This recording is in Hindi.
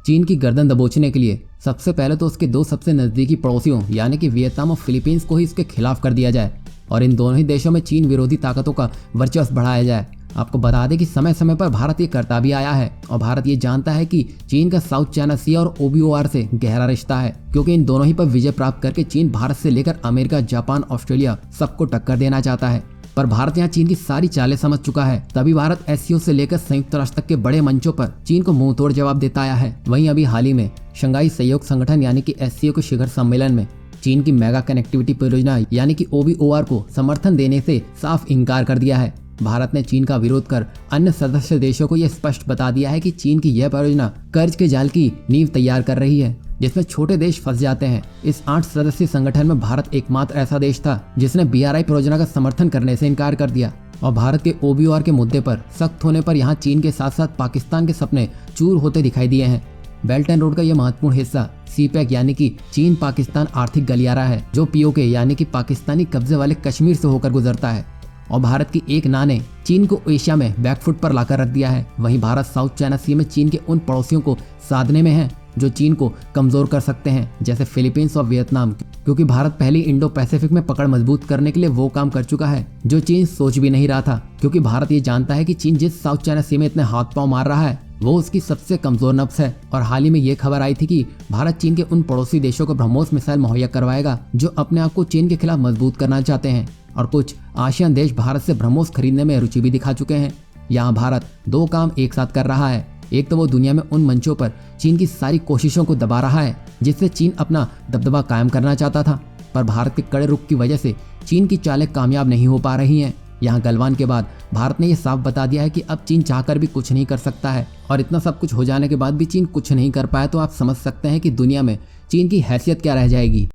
चीन की गर्दन दबोचने के लिए सबसे पहले तो उसके दो सबसे नज़दीकी पड़ोसियों यानी कि वियतनाम और फिलीपींस को ही इसके खिलाफ कर दिया जाए और इन दोनों ही देशों में चीन विरोधी ताकतों का वर्चस्व बढ़ाया जाए। आपको बता दें कि समय समय पर भारत ये करता भी आया है और भारत ये जानता है कि चीन का साउथ चाइना सी और OBOR से गहरा रिश्ता है, क्योंकि इन दोनों ही पर विजय प्राप्त करके चीन भारत से लेकर अमेरिका, जापान, ऑस्ट्रेलिया सबको टक्कर देना चाहता है। पर भारत यहाँ चीन की सारी चालें समझ चुका है, तभी भारत SCO से लेकर संयुक्त राष्ट्र तक के बड़े मंचों पर चीन को मुंह तोड़ जवाब देता आया है। वहीं अभी हाल ही में शंघाई सहयोग संगठन यानी कि SCO के शिखर सम्मेलन में चीन की मेगा कनेक्टिविटी परियोजना यानी कि OBOR को समर्थन देने से साफ इनकार कर दिया है। भारत ने चीन का विरोध कर अन्य सदस्य देशों को यह स्पष्ट बता दिया है कि चीन की यह परियोजना कर्ज के जाल की नींव तैयार कर रही है, जिसमें छोटे देश फंस जाते हैं। इस 8 सदस्यीय संगठन में भारत एकमात्र ऐसा देश था जिसने BRI परियोजना का समर्थन करने से इनकार कर दिया और भारत के OBOR के मुद्दे पर सख्त होने पर यहाँ चीन के साथ साथ पाकिस्तान के सपने चूर होते दिखाई दिए हैं। बेल्ट एंड रोड का यह महत्वपूर्ण हिस्सा CPEC यानी कि चीन पाकिस्तान आर्थिक गलियारा है, जो POK यानी कि पाकिस्तानी कब्जे वाले कश्मीर से होकर गुजरता है और भारत की एक नाव ने चीन को एशिया में बैकफुट पर लाकर रख दिया है। वहीं भारत साउथ चाइना सी में चीन के उन पड़ोसियों को साधने में है जो चीन को कमजोर कर सकते हैं, जैसे फिलीपींस और वियतनाम, क्योंकि भारत पहले इंडो पैसिफिक में पकड़ मजबूत करने के लिए वो काम कर चुका है जो चीन सोच भी नहीं रहा था, क्योंकि भारत ये जानता है कि चीन जिस साउथ चाइना सी में इतने हाथ पांव मार रहा है वो उसकी सबसे कमजोर नब्ज है। और हाल ही में ये खबर आई थी कि भारत चीन के उन पड़ोसी देशों को ब्रह्मोस मिसाइल मुहैया करवाएगा जो अपने आप को चीन के खिलाफ मजबूत करना चाहते हैं और कुछ आसियान देश भारत से ब्रह्मोस खरीदने में रुचि भी दिखा चुके हैं। यहाँ भारत दो काम एक साथ कर रहा है। एक तो वो दुनिया में उन मंचों पर चीन की सारी कोशिशों को दबा रहा है जिससे चीन अपना दबदबा कायम करना चाहता था, पर भारत के कड़े रुख की वजह से चीन की चालें कामयाब नहीं हो पा रही हैं। यहाँ गलवान के बाद भारत ने यह साफ बता दिया है कि अब चीन चाहकर भी कुछ नहीं कर सकता है और इतना सब कुछ हो जाने के बाद भी चीन कुछ नहीं कर पाया तो आप समझ सकते हैं कि दुनिया में चीन की हैसियत क्या रह जाएगी।